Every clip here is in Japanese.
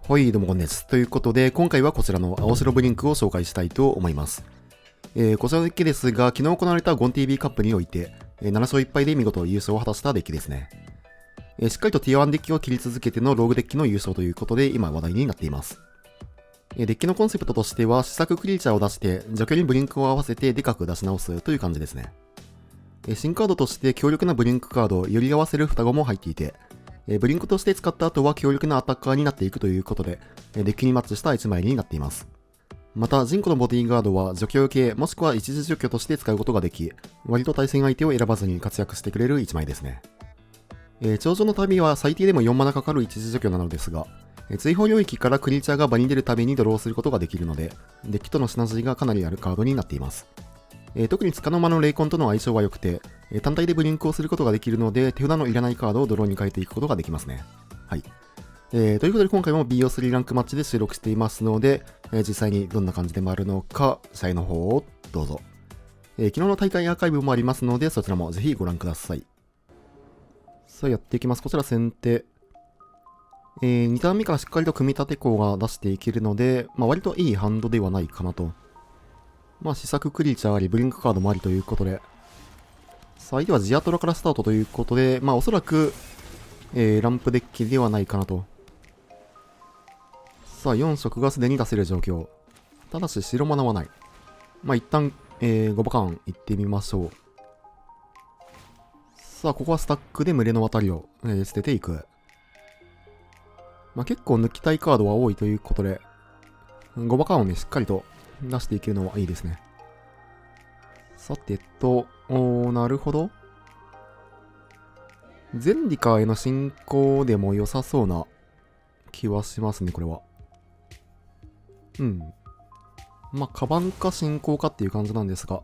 はい、どうもこんです。ということで、今回はこちらの青白ブリンクを紹介したいと思います。こちらのデッキですが、昨日行われたゴン TV カップにおいて、7勝1敗で見事優勝を果たしたデッキですね。しっかりと T1 デッキを切り続けてのローグデッキの優勝ということで、今話題になっています。デッキのコンセプトとしては、試作クリーチャーを出して、除去にブリンクを合わせてでかく出し直すという感じですね。新カードとして強力なブリンクカードをより合わせる双子も入っていて、ブリンクとして使った後は強力なアタッカーになっていくということで、デッキにマッチした1枚になっています。また、ジンコのボディーガードは除去系もしくは一時除去として使うことができ、割と対戦相手を選ばずに活躍してくれる1枚ですね。頂上の旅は最低でも4マナかかる一時除去なのですが、追放領域からクリーチャーが場に出るたびにドローすることができるので、デッキとのシナジーがかなりあるカードになっています。特に束の間の霊魂との相性は良くて、単体でブリンクをすることができるので、手札のいらないカードをドローに変えていくことができますね。はい。ということで今回も BO3 ランクマッチで収録していますので、実際にどんな感じで回るのか、試合の方をどうぞ。昨日の大会アーカイブもありますので、そちらもぜひご覧ください。さあ、やっていきます。こちら先手。2ターン目からしっかりと組み立て項が出していけるので、割といいハンドではないかなと。試作クリーチャーあり、ブリンクカードもありということで、さあ、相手はジアトラからスタートということで、おそらく、ランプデッキではないかなと。さあ、4色がすでに出せる状況。ただし、白マナはない。一旦、5番カーン行ってみましょう。さあ、ここはスタックで群れの渡りを、捨てていく。結構抜きたいカードは多いということで、5番カーンをね、しっかりと出していけるのはいいですね。さてなるほど。ゼンリカへの進行でも良さそうな気はしますね、これは。カバンか進行かっていう感じなんですが、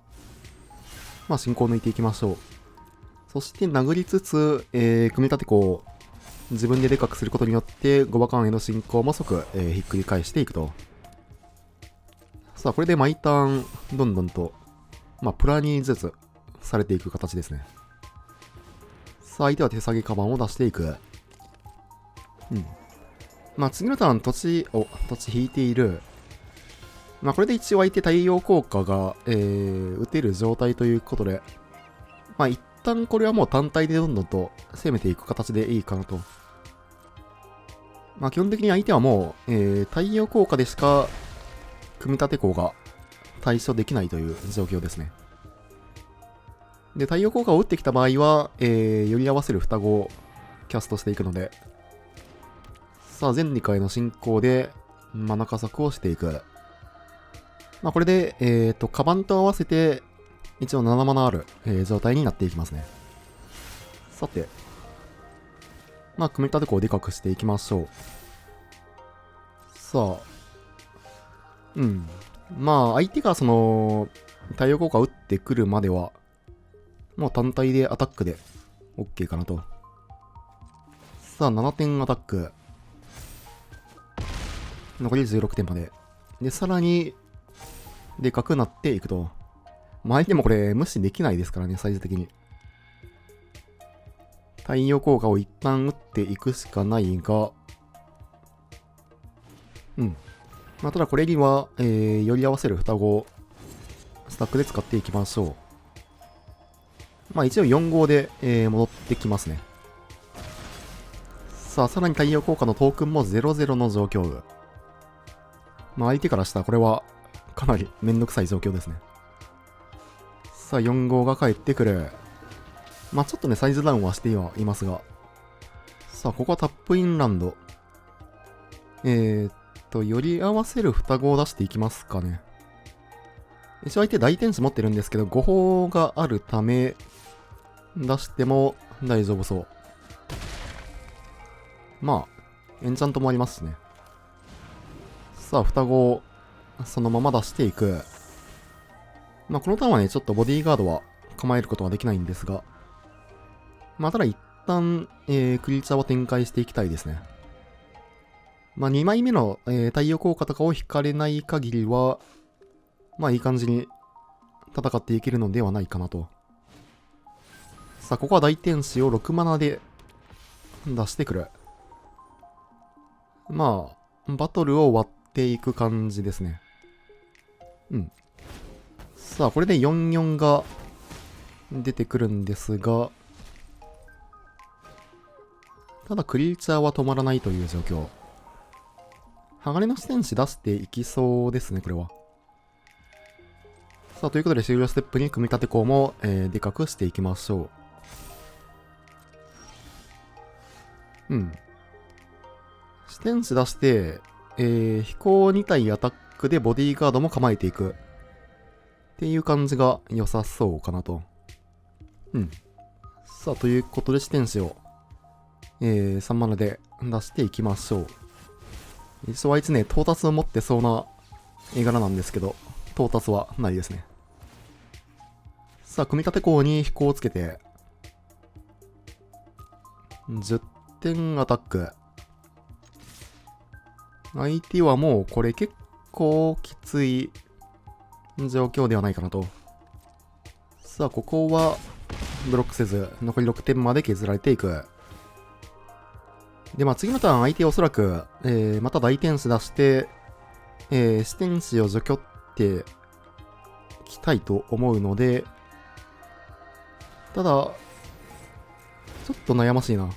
進行を抜いていきましょう。そして殴りつつ、組み立て項を自分ででかくすることによって、5番間への進行も即、ひっくり返していくと。さあ、これで毎ターン、どんどんと、プラにずつされていく形ですね。さあ、相手は手下げカバンを出していく。次のターン、土地引いている。これで一応相手太陽効果が、打てる状態ということで、一旦これはもう単体でどんどんと攻めていく形でいいかなと。基本的に相手はもう、太陽効果でしか組み立て項が対処できないという状況ですね。で、太陽効果を打ってきた場合は、より合わせる双子をキャストしていくので、さあ、全2回の進行でマナ加速をしていく。これで、カバンと合わせて、一応7マナある、状態になっていきますね。さて、組み立て項をでかくしていきましょう。さあ、相手がその、太陽効果を打ってくるまでは、もう単体でアタックで OK かなと。さあ、7点アタック。残り16点まで。で、さらに、でかくなっていくと。相手もこれ無視できないですからね、最終的に。太陽効果を一旦打っていくしかないが、ただこれには、より合わせる双子をスタックで使っていきましょう。一応4号で、戻ってきますね。さあ、さらに太陽効果のトークンも0-0の状況。相手からしたらこれはかなりめんどくさい状況ですね。さあ、4号が帰ってくる。ちょっとね、サイズダウンはしてはいますが。さあ、ここはタップインランド。より合わせる双子を出していきますかね。一応相手大天使持ってるんですけど、誤報があるため、出しても大丈夫そう。エンチャントもありますしね。さあ、双子をそのまま出していく。このターンはね、ちょっとボディーガードは構えることができないんですが、ただ一旦、クリーチャーを展開していきたいですね。2枚目の、太陽効果とかを引かれない限りは、いい感じに戦っていけるのではないかなと。さあ、ここは大天使を6マナで出してくる。バトルを割っていく感じですね。さあ、これで44が出てくるんですが、ただクリーチャーは止まらないという状況。鋼の戦士出していきそうですね、これは。さあ、ということで終了ステップに組み立て項も、でかくしていきましょう。視点士出して、飛行2体アタックでボディーガードも構えていく。っていう感じが良さそうかなと。さあ、ということで視点士を、3マナで出していきましょう。一応あいつね、到達を持ってそうな絵柄なんですけど、到達はないですね。さあ、組み立て項に飛行をつけて、10点アタック。相手はもうこれ結構きつい状況ではないかなと。さあ、ここはブロックせず、残り6点まで削られていく。で、次のターン相手おそらく、また大天使出して、四天使を除去ってきたいと思うので、ただ、ちょっと悩ましいな。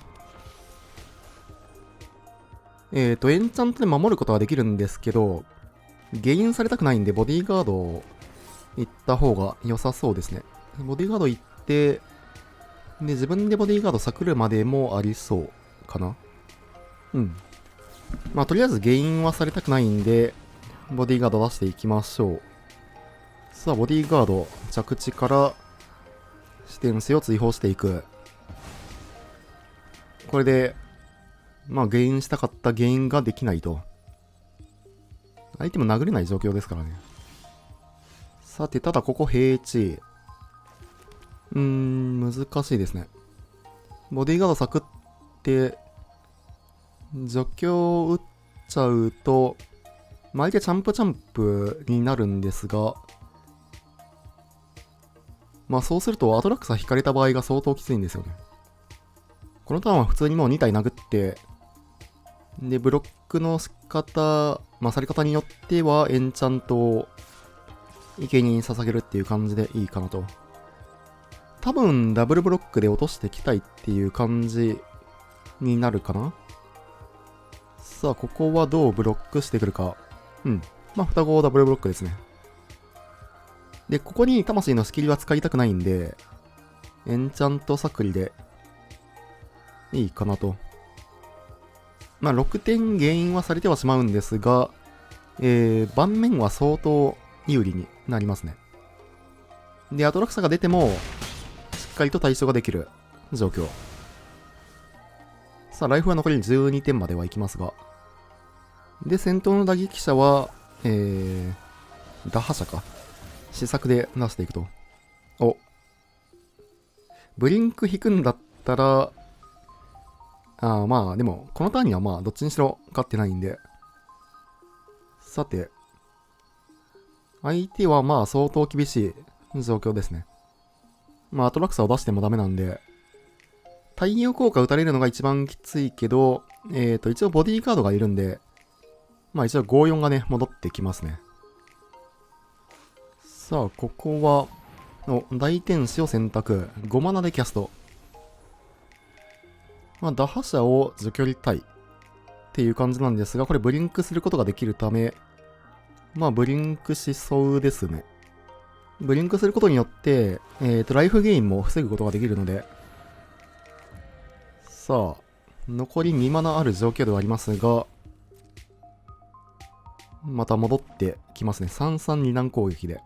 エンチャントで守ることはできるんですけど、ゲインされたくないんで、ボディーガードを行った方が良さそうですね。ボディーガード行って、で、自分でボディーガード作るまでもありそうかな。とりあえずゲインはされたくないんで、ボディーガード出していきましょう。さあ、ボディーガード、着地から、視点性を追放していく。これで、ゲインしたかったゲインができないと。相手も殴れない状況ですからね。さて、ただここ平地。難しいですね。ボディーガードサクって、除去を打っちゃうと、相手チャンプになるんですが、そうするとアトラクサ引かれた場合が相当きついんですよね。このターンは普通にもう2体殴って、で、ブロックの仕方、され方によってはエンチャントを生贄に捧げるっていう感じでいいかなと。多分ダブルブロックで落としてきたいっていう感じになるかな。さあ、ここはどうブロックしてくるか。双子ダブルブロックですね。で、ここに魂のスキルは使いたくないんで、エンチャントサクリでいいかなと。6点ゲインはされてはしまうんですが、盤面は相当有利になりますね。で、アトラクサが出ても、しっかりと対処ができる状況。さあ、ライフは残り12点まではいきますが。で、戦闘の打撃者は、打破者か。試作で出していくと。お。ブリンク引くんだったら、でも、このターンにはどっちにしろ勝ってないんで。さて。相手は相当厳しい状況ですね。アトラクサを出してもダメなんで、太陽効果打たれるのが一番きついけど、一応ボディーガードがいるんで、一応54がね、戻ってきますね。さあ、ここは、大天使を選択。5マナでキャスト。打破者を除去りたいっていう感じなんですが、これブリンクすることができるため、ブリンクしそうですね。ブリンクすることによって、ライフゲインも防ぐことができるので、さあ、残り2マナある状況ではありますが、また戻ってきますね。3-3-2段攻撃で。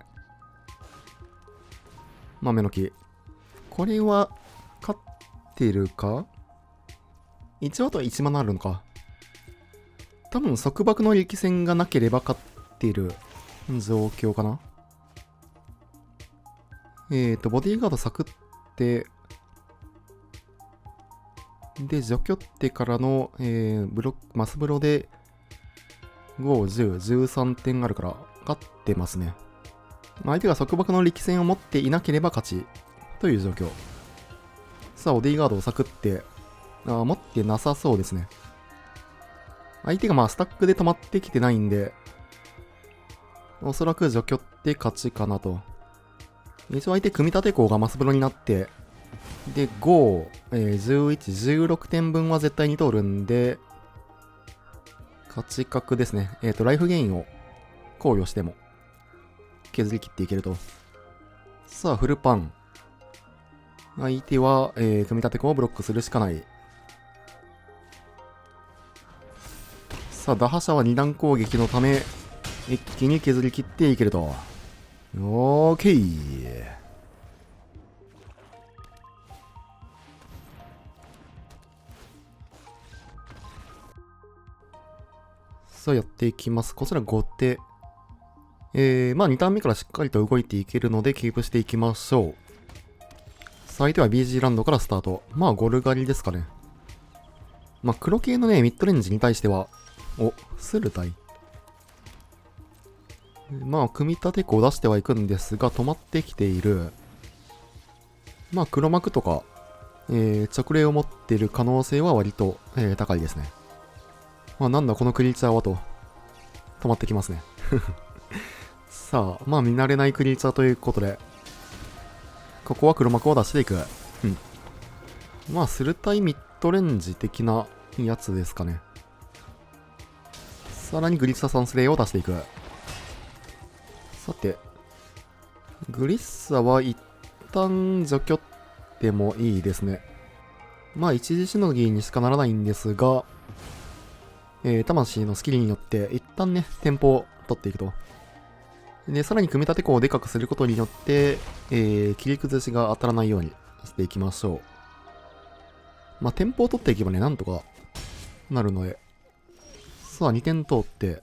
豆の木。これは、勝ってるか？一応あと1マナあるのか。多分束縛の力戦がなければ勝っている状況かな。ボディーガードサクって、で、除去ってからの、マスブロで、5、10、13点あるから、勝ってますね。相手が束縛の力戦を持っていなければ勝ち、という状況。さあ、ボディーガードをサクって、持ってなさそうですね。相手がまあスタックで止まってきてないんで、おそらく除去って勝ちかなと。一応相手組み立て校がマスブロになって、で、5、11、16点分は絶対に通るんで、勝ち確ですね。ライフゲインを考慮しても、削り切っていけると。さあ、フルパン。相手は、組み立て校をブロックするしかない。さあ、打破者は2段攻撃のため、一気に削り切っていけると。オーケー。さあ、やっていきます。こちら後手。まあ2ターン目からしっかりと動いていけるので、キープしていきましょう。さあ、相手は BG ランドからスタート。まあ、ゴル狩りですかね。まあ、黒系のね、ミッドレンジに対しては、スルタイ。まあ、組み立て子を出してはいくんですが、止まってきている。まあ、黒幕とか、直令を持っている可能性は割と、高いですね。まあ、なんだこのクリーチャーはと、止まってきますね。さあ、まあ、見慣れないクリーチャーということで、ここは黒幕を出していく。うん。まあ、スルタイミッドレンジ的なやつですかね。さらにグリッササンスレイを出していく。さて、グリッサは一旦除去ってもいいですね。まあ、一時しのぎにしかならないんですが、魂のスキルによって一旦ね、テンポを取っていくと。で、さらに組み立て項をでかくすることによって、切り崩しが当たらないようにしていきましょう。まあ、テンポを取っていけばね、なんとかなるので。さあ、2点通って、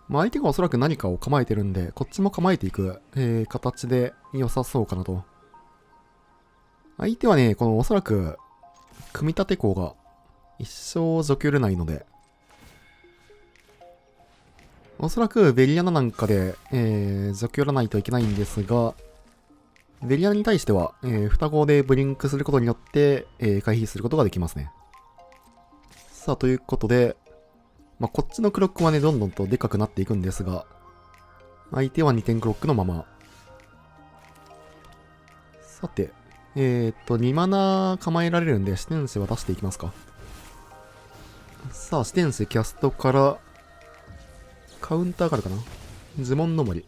まあ、相手がおそらく何かを構えてるんで、こっちも構えていく、形で良さそうかなと。相手はね、このおそらく、組み立て項が一生除去れないので、おそらくベリアナなんかで、除去らないといけないんですが、ベリアナに対しては、双子でブリンクすることによって、回避することができますね。さあ、ということで、まあ、こっちのクロックはね、どんどんとでかくなっていくんですが、相手は2点クロックのまま。さて、2マナ構えられるんで、視点子は出していきますか。さあ、視点子キャストから、カウンターがあるかな。呪文の森。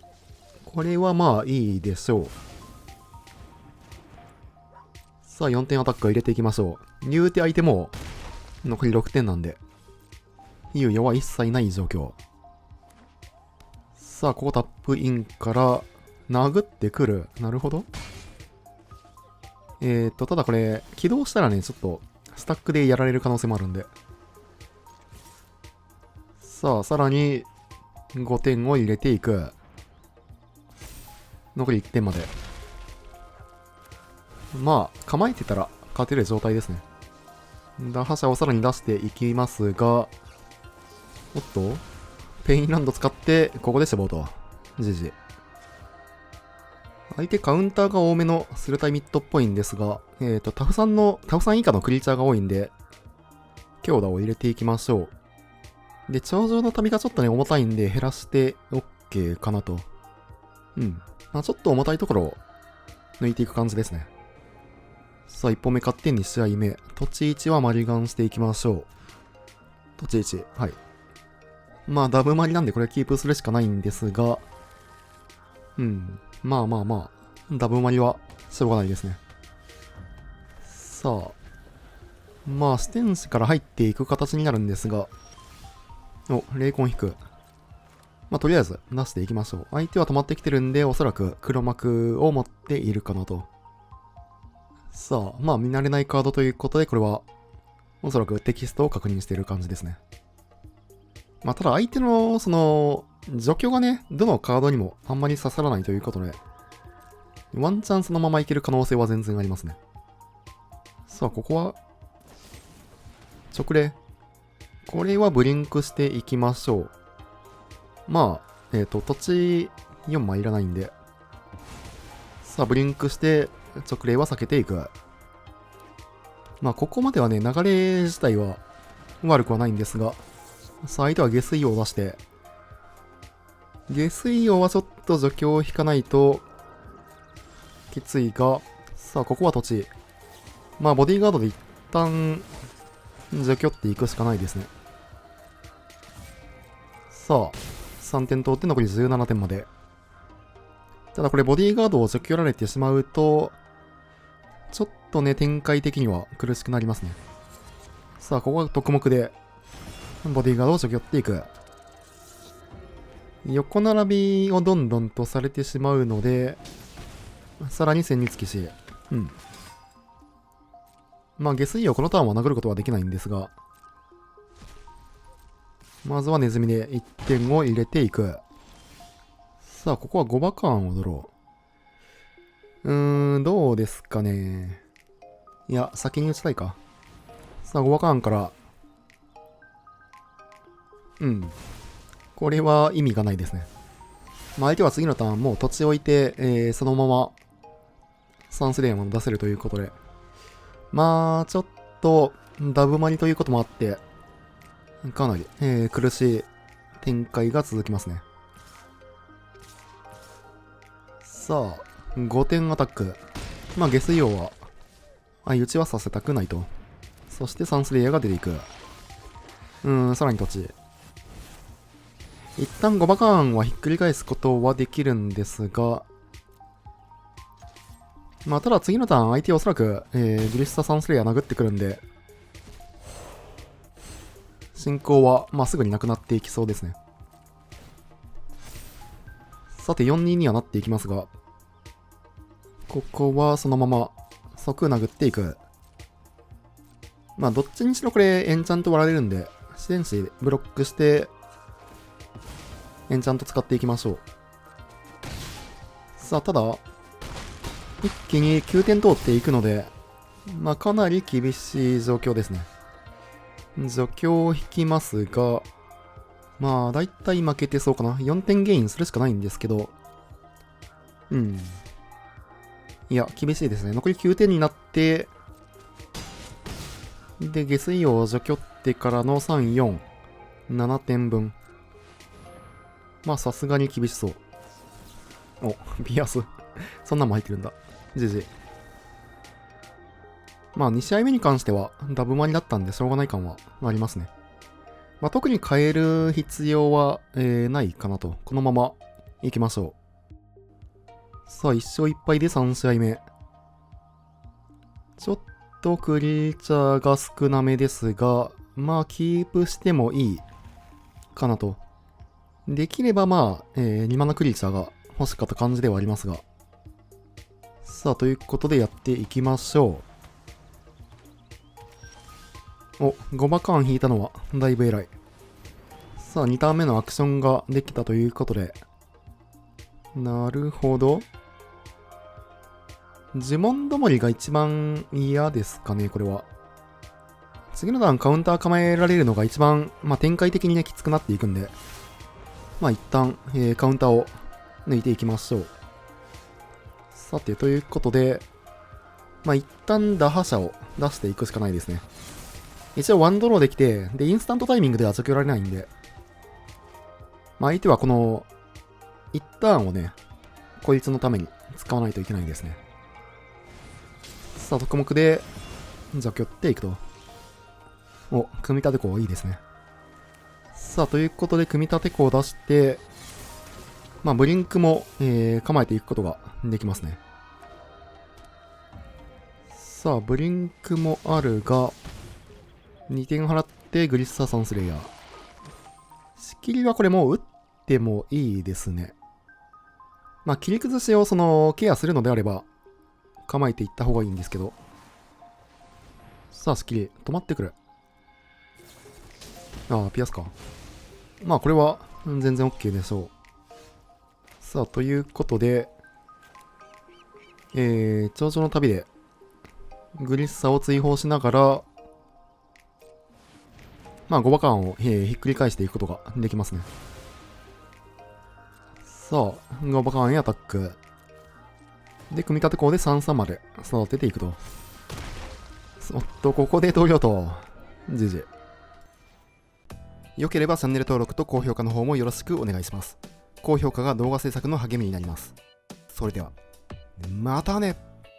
これはまあいいでしょう。さあ、4点アタックを入れていきましょう。言うて相手も、残り6点なんで、猶予は一切ない状況。さあ、ここタップインから、殴ってくる。なるほど。ただこれ、起動したらね、ちょっと、スタックでやられる可能性もあるんで。さあ、さらに、5点を入れていく。残り1点まで。まあ、構えてたら勝てる状態ですね。打破者をさらに出していきますが、おっとペインランド使って、ここで絞うと。GG。相手カウンターが多めのスルタイミッドっぽいんですが、タフさん以下のクリーチャーが多いんで、強打を入れていきましょう。で、頂上の旅がちょっとね、重たいんで減らして OK かなと。うん。まあ、ちょっと重たいところを抜いていく感じですね。さあ、1本目勝って2試合目。土地1はマリガンしていきましょう。土地1。はい。まあ、ダブマリなんでこれキープするしかないんですが、うん。まあ、ダブマリはしょうがないですね。さあ、まあ、視点子から入っていく形になるんですが、霊魂引く。まあ、とりあえず出していきましょう。相手は止まってきてるんで、おそらく黒幕を持っているかなと。さあ、まあ見慣れないカードということで、これは、おそらくテキストを確認している感じですね。まあただ相手の、除去がね、どのカードにもあんまり刺さらないということで、ワンチャンそのままいける可能性は全然ありますね。さあ、ここは、直令。これはブリンクしていきましょう。まあ、土地4枚いらないんで、さあ、ブリンクして、直令は避けていく。まあ、ここまではね、流れ自体は悪くはないんですが、さあ相手は下水王を出して、下水王はちょっと除去を引かないと、きついが、さあここは土地。まあボディーガードで一旦、除去っていくしかないですね。さあ、3点取って残り17点まで。ただこれボディーガードを除去られてしまうと、ちょっとね、展開的には苦しくなりますね。さあ、ここは特目で、ボディーガードを除去っていく。横並びをどんどんとされてしまうので、さらに戦につきし、まあ、下水をこのターンは殴ることはできないんですが、まずはネズミで1点を入れていく。さあ、ここは5馬間をドロー。どうですかね。いや、先に打ちたいか。さあ、5馬間から。これは意味がないですね。まあ、相手は次のターンもう土地を置いて、そのまま、サンスレイヤーも出せるということで。まあ、ちょっと、ダブマニということもあって、かなり、苦しい展開が続きますね。さあ、5点アタック。まあ、下水王は、相打ちはさせたくないと。そしてサンスレイヤーが出ていく。さらに土地。一旦5馬間はひっくり返すことはできるんですが、まあ、ただ次のターン相手はおそらく、グリッササンスレイヤー殴ってくるんで、進行は、まあ、すぐになくなっていきそうですね。さて、4-2にはなっていきますが、ここはそのまま即殴っていく。まあ、どっちにしろこれエンチャント割られるんで、自然死ブロックして、エンチャント使っていきましょう。さあ、ただ、一気に9点通っていくので、まあ、かなり厳しい状況ですね。除去を引きますが、まあ、だいたい負けてそうかな。4点ゲインするしかないんですけど、いや、厳しいですね。残り9点になって、で、下水王を除去ってからの3、4、7点分。まあ、さすがに厳しそう。お、ピアス。そんなんも入ってるんだ。GG。まあ、2試合目に関しては、ダブマリだったんで、しょうがない感はありますね。まあ、特に変える必要は、ないかなと。このまま行きましょう。さあ、1勝1敗で3試合目。ちょっとクリーチャーが少なめですが、まあ、キープしてもいいかなと。できればまあ、2マナクリーチャーが欲しかった感じではありますが。さあ、ということでやっていきましょう。お、5馬間引いたのはだいぶ偉い。さあ、2ターン目のアクションができたということで。なるほど。呪文どもりが一番嫌ですかね、これは。次のターンカウンター構えられるのが一番、まあ、展開的にね、きつくなっていくんで。まあ、一旦、カウンターを抜いていきましょう。さて、ということで、まあ、一旦打破者を出していくしかないですね。一応ワンドローできて、で、インスタントタイミングでは除去られないんで、まあ、相手はこの、一ターンをね、こいつのために使わないといけないですね。さあ、特目で、除去っていくと。お、組み立て項いいですね。さあ、ということで、組み立て項を出して、まあ、ブリンクも、構えていくことができますね。さあ、ブリンクもあるが、2点払ってグリッサーサンスレイヤー。仕切りはこれもう打ってもいいですね。まあ、切り崩しをケアするのであれば、構えていった方がいいんですけど。さあ、仕切り、止まってくる。ああ、ピアスか。まあ、これは全然 OK でしょう。さあ、ということで、頂上の旅で、グリッサを追放しながら、まあ、5馬間を、ひっくり返していくことができますね。さあ、5馬間へアタック。で、組み立て項で3-3まで育てていくと。おっと、ここで投了と。GG。良ければチャンネル登録と高評価の方もよろしくお願いします。高評価が動画制作の励みになります。それでは、またね。